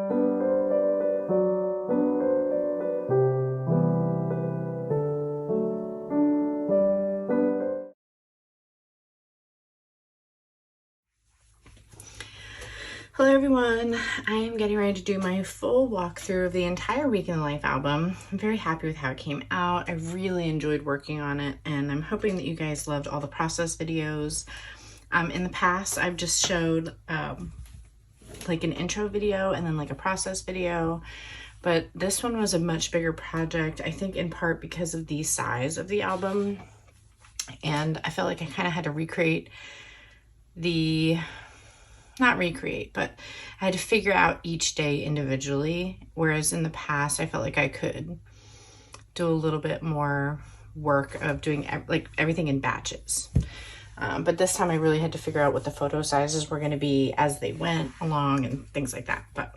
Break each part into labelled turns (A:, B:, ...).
A: Hello everyone, I am getting ready to do my full walkthrough of the entire Week in the Life album. I'm very happy with how it came out. I really enjoyed working on it, and I'm hoping that you guys loved all the process videos. In the past, I've just showed like an intro video and then like a process video, but this one was a much bigger project, I think in part because of the size of the album, and I felt like I kind of had to recreate not recreate, but I had to figure out each day individually, whereas in the past I felt like I could do a little bit more work of doing like everything in batches. But this time I really had to figure out what the photo sizes were going to be as they went along and things like that. But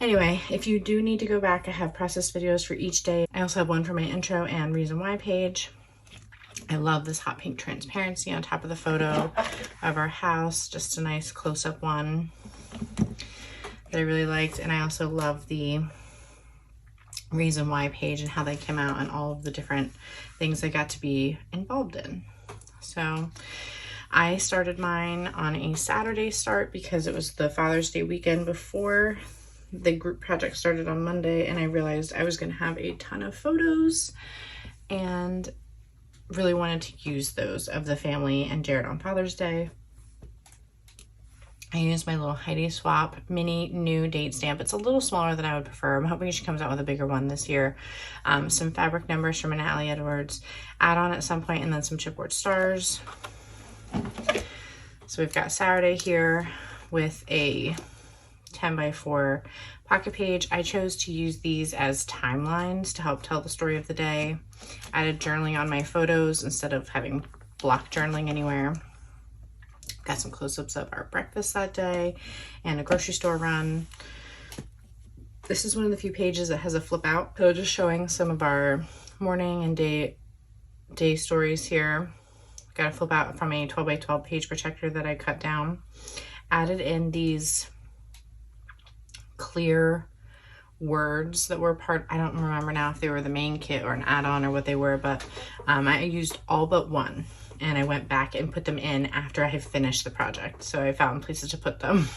A: anyway, if you do need to go back, I have process videos for each day. I also have one for my intro and reason why page. I love this hot pink transparency on top of the photo of our house. Just a nice close-up one that I really liked. And I also love the reason why page and how they came out and all of the different things I got to be involved in. So I started mine on a Saturday start because it was the Father's Day weekend before the group project started on Monday, and I realized I was going to have a ton of photos and really wanted to use those of the family and Jared on Father's Day. I used my little Heidi Swap mini new date stamp. It's a little smaller than I would prefer. I'm hoping she comes out with a bigger one this year. Some fabric numbers from an Allie Edwards add-on at some point, and then some chipboard stars. So we've got Saturday here with a 10x4 pocket page. I chose to use these as timelines to help tell the story of the day. Added journaling on my photos instead of having block journaling anywhere. Got some close-ups of our breakfast that day and a grocery store run. This is one of the few pages that has a flip out, so just showing some of our morning and day stories here. Got a flip out from a 12x12 page protector that I cut down. Added in these clear words that were part, I don't remember now if they were the main kit or an add-on or what they were, but I used all but one, and I went back and put them in after I had finished the project, so I found places to put them.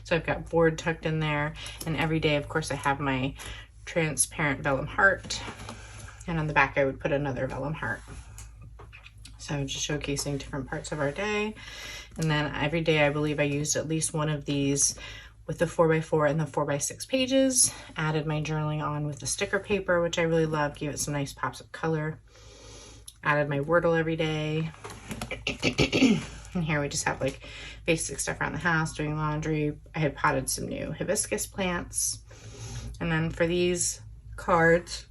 A: So I've got board tucked in there, and every day of course I have my transparent vellum heart, and on the back I would put another vellum heart. So just showcasing different parts of our day. And then every day I believe I used at least one of these with the 4x4 and the 4x6 pages. Added my journaling on with the sticker paper, which I really love, gave it some nice pops of color. Added my Wordle every day. And here we just have like basic stuff around the house, doing laundry. I had potted some new hibiscus plants. And then for these cards,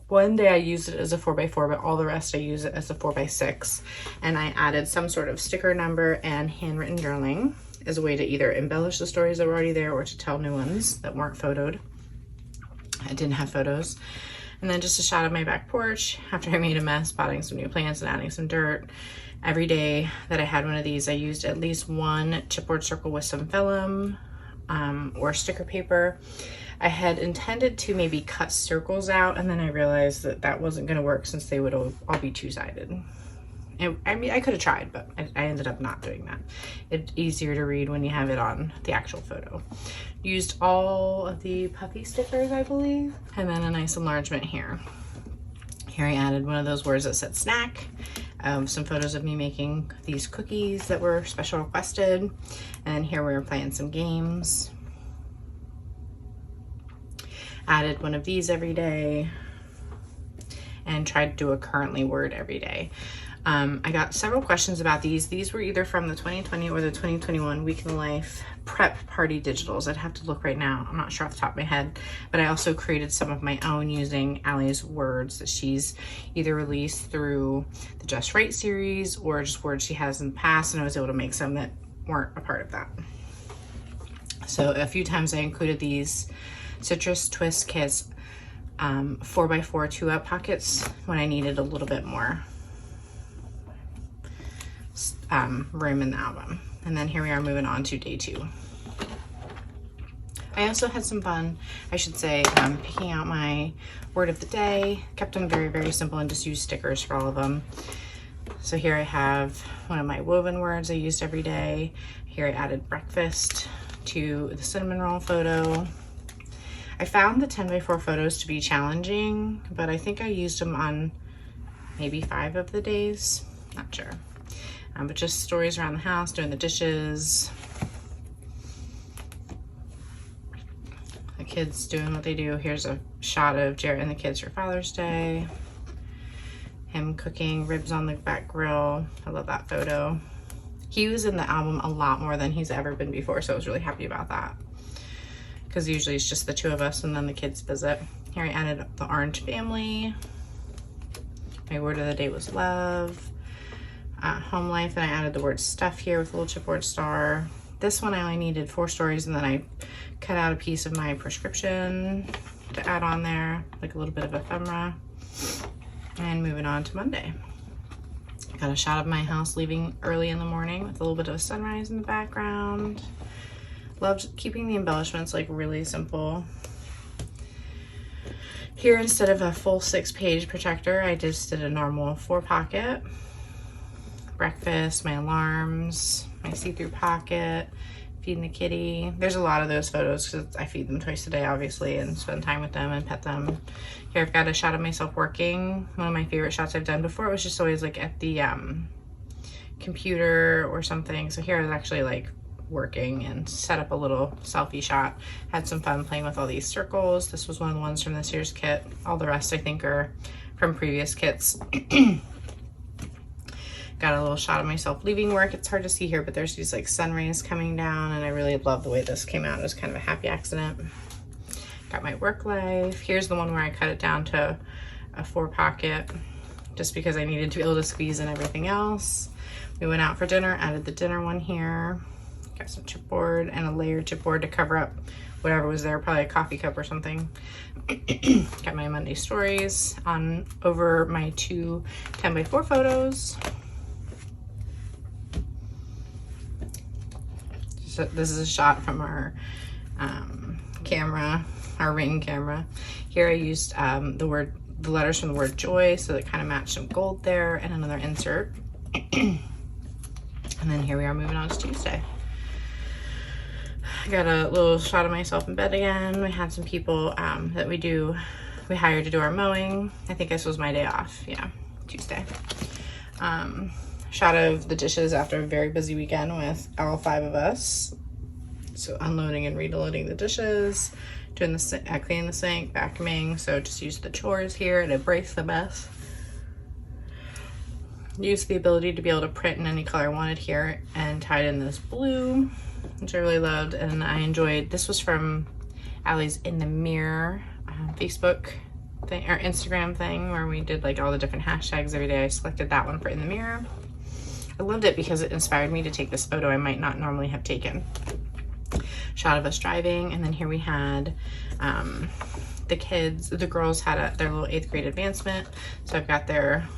A: one day I used it as a 4x4, but all the rest I use it as a 4x6. And I added some sort of sticker number and handwritten journaling as a way to either embellish the stories that were already there or to tell new ones that weren't photoed. I didn't have photos. And then just a shot of my back porch after I made a mess, potting some new plants and adding some dirt. Every day that I had one of these, I used at least one chipboard circle with some vellum or sticker paper. I had intended to maybe cut circles out, and then I realized that that wasn't going to work since they would all be two-sided. I mean, I could have tried, but I ended up not doing that. It's easier to read when you have it on the actual photo. Used all of the puffy stickers, I believe, and then a nice enlargement here. Here I added one of those words that said snack, some photos of me making these cookies that were special requested, and then here we were playing some games. Added one of these every day, and tried to do a currently word every day. I got several questions about these. These were either from the 2020 or the 2021 Week in the Life prep party digitals. I'd have to look right now. I'm not sure off the top of my head, but I also created some of my own using Allie's words that she's either released through the Just Right series or just words she has in the past, and I was able to make some that weren't a part of that. So a few times I included these citrus twist kits 4x4 2-up pockets when I needed a little bit more room in the album. And then here we are moving on to day 2. I also had some fun, I should say, picking out my word of the day. Kept them very, very simple and just used stickers for all of them. So here I have one of my woven words I used every day. Here I added breakfast to the cinnamon roll photo. I found the 10x4 photos to be challenging, but I think I used them on maybe 5 of the days, not sure. But just stories around the house, doing the dishes, the kids doing what they do. Here's a shot of Jarrett and the kids for Father's Day. Him cooking ribs on the back grill. I love that photo. He was in the album a lot more than he's ever been before, so I was really happy about that. Because usually it's just the 2 of us and then the kids visit. Here I added the orange family. My word of the day was love. Home life, and I added the word stuff here with a little chipboard star. This one I only needed 4 stories, and then I cut out a piece of my prescription to add on there, like a little bit of ephemera. And moving on to Monday. Got a shot of my house leaving early in the morning with a little bit of a sunrise in the background. Loved keeping the embellishments like really simple. Here, instead of a full 6-page protector, I just did a normal 4-pocket. Breakfast, my alarms, my see-through pocket, feeding the kitty. There's a lot of those photos because I feed them twice a day, obviously, and spend time with them and pet them. Here I've got a shot of myself working. One of my favorite shots I've done before. It was just always like at the computer or something. So here I was actually like working and set up a little selfie shot. Had some fun playing with all these circles. This was one of the ones from this year's kit. All the rest I think are from previous kits. Got a little shot of myself leaving work. It's hard to see here, but there's these like sun rays coming down, and I really love the way this came out. It was kind of a happy accident. Got my work life. Here's the one where I cut it down to a 4-pocket just because I needed to be able to squeeze in everything else. We went out for dinner, added the dinner one here. Got some chipboard and a layered chipboard to cover up whatever was there, probably a coffee cup or something. Got my Monday stories on over my 2 10x4 photos. So this is a shot from our camera, our Ring camera. Here I used the letters from the word joy, so that kind of matched some gold there, and another insert. And then here we are moving on to Tuesday. I got a little shot of myself in bed again. We had some people that we hired to do our mowing. I think this was my day off. Yeah, Tuesday. Shot of the dishes after a very busy weekend with all 5 of us. So unloading and reloading the dishes, doing the cleaning the sink, vacuuming. So just use the chores here to embrace the mess. Use the ability to be able to print in any color I wanted here, and tied in this blue, which I really loved, and I enjoyed. This was from Allie's In the Mirror Facebook thing or Instagram thing, where we did like all the different hashtags every day. I selected that one for In the Mirror. I loved it because it inspired me to take this photo I might not normally have taken. Shot of us driving, and then here we had the girls had their little 8th grade advancement. So I've got their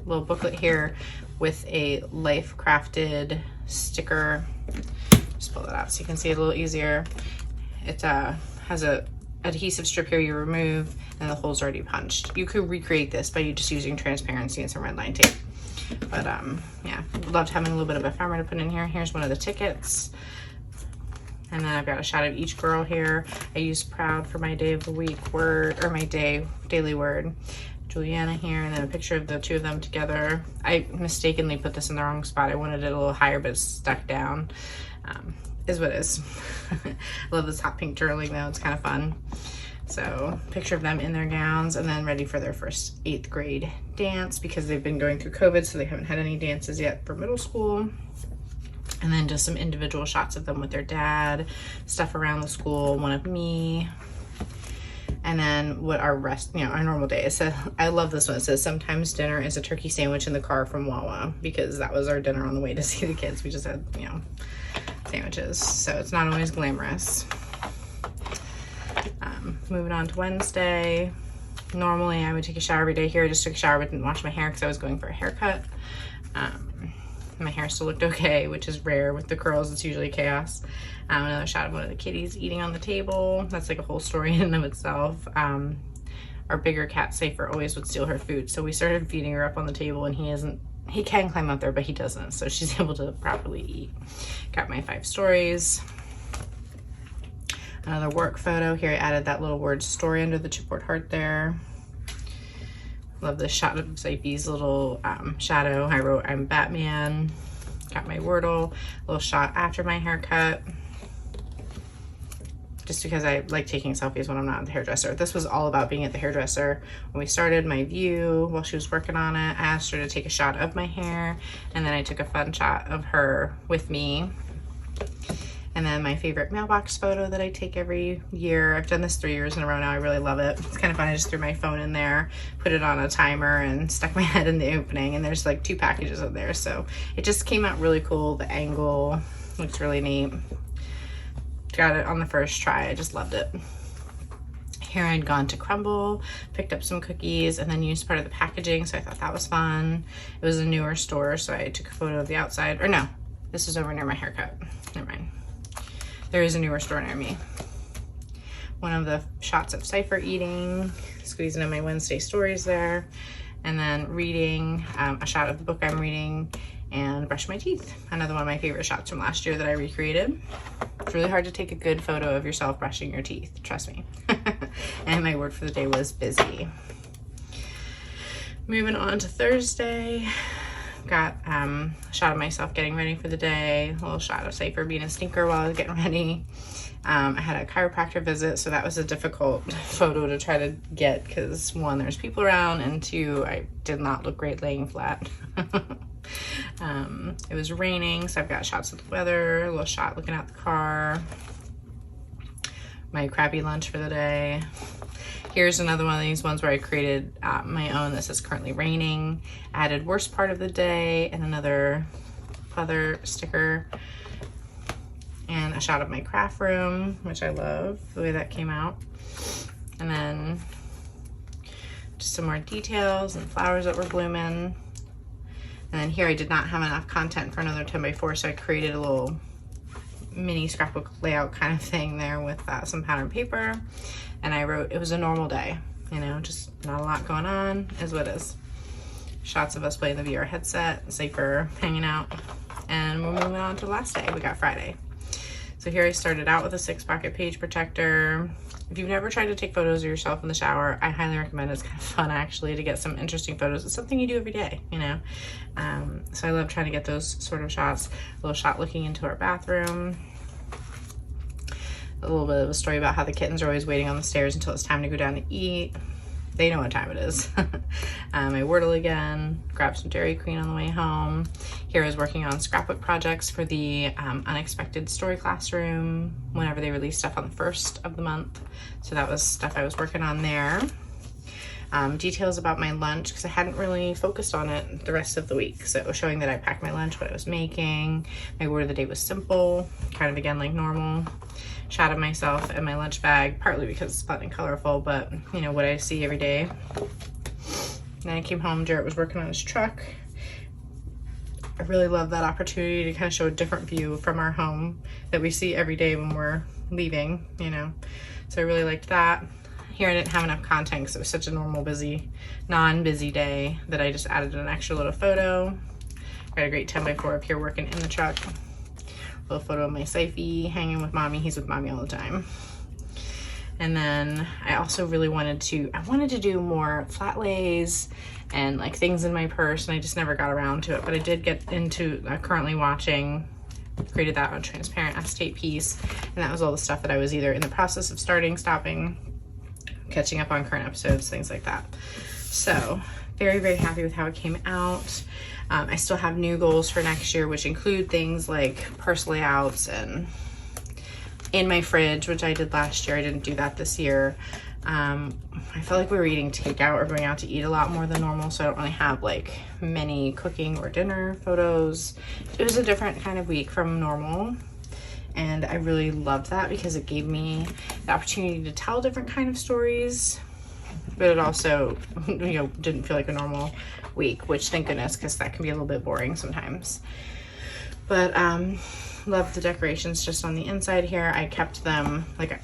A: little booklet here with a life crafted sticker. Just pull that out so you can see it a little easier. It has a adhesive strip here you remove, and the hole's already punched. You could recreate this by just using transparency and some red line tape. But yeah, loved having a little bit of ephemera to put in here. Here's one of the tickets. And then I've got a shot of each girl here. I used proud for my day of the week word, or my daily word. Juliana here, and then a picture of the 2 of them together. I mistakenly put this in the wrong spot. I wanted it a little higher, but it's stuck down. Is what it is. I love this hot pink journaling though, it's kind of fun. So picture of them in their gowns, and then ready for their first 8th grade dance, because they've been going through COVID, so they haven't had any dances yet for middle school. And then just some individual shots of them with their dad, stuff around the school, one of me. And then what our our normal day is. So I love this one. It says, sometimes dinner is a turkey sandwich in the car from Wawa, because that was our dinner on the way to see the kids. We just had, sandwiches. So it's not always glamorous. Moving on to Wednesday. Normally I would take a shower every day. Here I just took a shower but didn't wash my hair because I was going for a haircut. My hair still looked okay, which is rare with the curls. It's usually chaos. Another shot of one of the kitties eating on the table. That's like a whole story in and of itself. Our bigger cat, Safer, always would steal her food. So we started feeding her up on the table, and he can climb up there, but he doesn't. So she's able to properly eat. Got my 5 stories. Another work photo. Here I added that little word story under the chipboard heart there. Love this shot of Safey's little shadow. I wrote, I'm Batman. Got my Wordle. Little shot after my haircut. Just because I like taking selfies when I'm not at the hairdresser. This was all about being at the hairdresser. When we started my view, while she was working on it, I asked her to take a shot of my hair, and then I took a fun shot of her with me. And then my favorite mailbox photo that I take every year. I've done this 3 years in a row now. I really love it. It's kind of fun. I just threw my phone in there, put it on a timer, and stuck my head in the opening. And there's like 2 packages in there. So it just came out really cool. The angle looks really neat. Got it on the first try. I just loved it. Here I'd gone to Crumble, picked up some cookies, and then used part of the packaging. So I thought that was fun. It was a newer store, so I took a photo of the outside. Or no, this is over near my haircut. Never mind. There is a newer store near me. One of the shots of Cypher eating, squeezing in my Wednesday stories there, and then reading, a shot of the book I'm reading, and brush my teeth. Another one of my favorite shots from last year that I recreated. It's really hard to take a good photo of yourself brushing your teeth, trust me. And my word for the day was busy. Moving on to Thursday. Got a shot of myself getting ready for the day, a little shot of Cypher being a stinker while I was getting ready. I had a chiropractor visit, so that was a difficult photo to try to get because 1, there's people around, and 2, I did not look great laying flat. It was raining, so I've got shots of the weather, a little shot looking out the car, my crappy lunch for the day. Here's another one of these ones where I created my own. This is currently raining. Added worst part of the day, and another feather sticker, and a shot of my craft room, which I love the way that came out. And then just some more details and flowers that were blooming. And then here I did not have enough content for another 10x4, so I created a little mini scrapbook layout kind of thing there with some pattern paper. And I wrote, it was a normal day, you know, just not a lot going on, is what it is. Shots of us playing the VR headset, Cypher hanging out. And we're moving on to the last day. We got Friday. So here I started out with a 6-pocket page protector. If you've never tried to take photos of yourself in the shower, I highly recommend it. It's kind of fun actually to get some interesting photos. It's something you do every day, you know. So I love trying to get those sort of shots. A little shot looking into our bathroom. A little bit of a story about how the kittens are always waiting on the stairs until it's time to go down to eat. They know what time it is. I Wordle again, grabbed some Dairy Queen on the way home. Here I was working on scrapbook projects for the Unexpected Story Classroom whenever they release stuff on the 1st of the month. So that was stuff I was working on there. Details about my lunch, because I hadn't really focused on it the rest of the week. So it was showing that I packed my lunch, what I was making. My word of the day was simple, kind of again like normal. Shot of myself and my lunch bag, partly because it's fun and colorful, but you know what I see every day. Then I came home, Jarrett was working on his truck. I really love that opportunity to kind of show a different view from our home that we see every day when we're leaving, you know. So I really liked that. Here I didn't have enough content because it was such a normal, busy, non-busy day that I just added an extra little photo. Got a great 10x4 up here working in the truck. Little photo of my Sifey hanging with mommy. He's with mommy all the time. And then I also really wanted to do more flat lays and like things in my purse, and I just never got around to it. But I did get into currently watching, created that on transparent acetate piece, and that was all the stuff that I was either in the process of starting, stopping, catching up on current episodes, things like that. So very, very happy with how it came out. I still have new goals for next year, which include things like purse layouts and in my fridge, which I did last year. I didn't do that this year. I felt like we were eating takeout or going out to eat a lot more than normal, so I don't really have like many cooking or dinner photos. It was a different kind of week from normal, and I really loved that because it gave me the opportunity to tell different kind of stories but it also, you know, didn't feel like a normal week, which thank goodness, because that can be a little bit boring sometimes. But love the decorations just on the inside here. I kept them, like,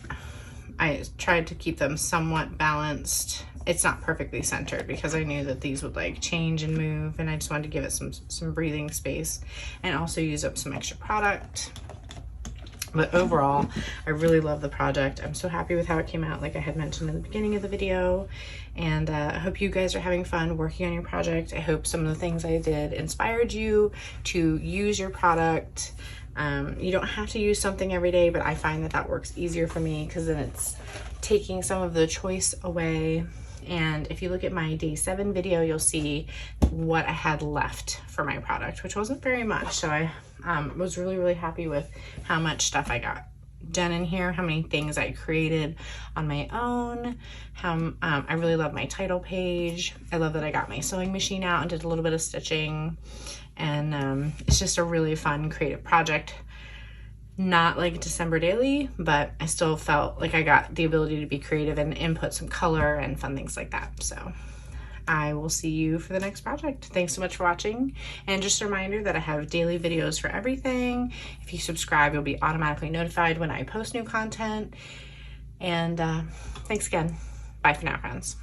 A: I tried to keep them somewhat balanced. It's not perfectly centered because I knew that these would like change and move, and I just wanted to give it some breathing space and also use up some extra product. But overall, I really love the project. I'm so happy with how it came out, like I had mentioned in the beginning of the video. And I hope you guys are having fun working on your project. I hope some of the things I did inspired you to use your product. You don't have to use something every day, but I find that that works easier for me because then it's taking some of the choice away. And if you look at my day 7 video, you'll see what I had left for my product, which wasn't very much. So I was really happy with how much stuff I got done in here, how many things I created on my own, how I really love my title page. I love that I got my sewing machine out and did a little bit of stitching, and it's just a really fun creative project. Not like December daily, but I still felt like I got the ability to be creative and input some color and fun things like that. So I will see you for the next project. Thanks so much for watching. And just a reminder that I have daily videos for everything. If you subscribe, you'll be automatically notified when I post new content. And thanks again. Bye for now, friends.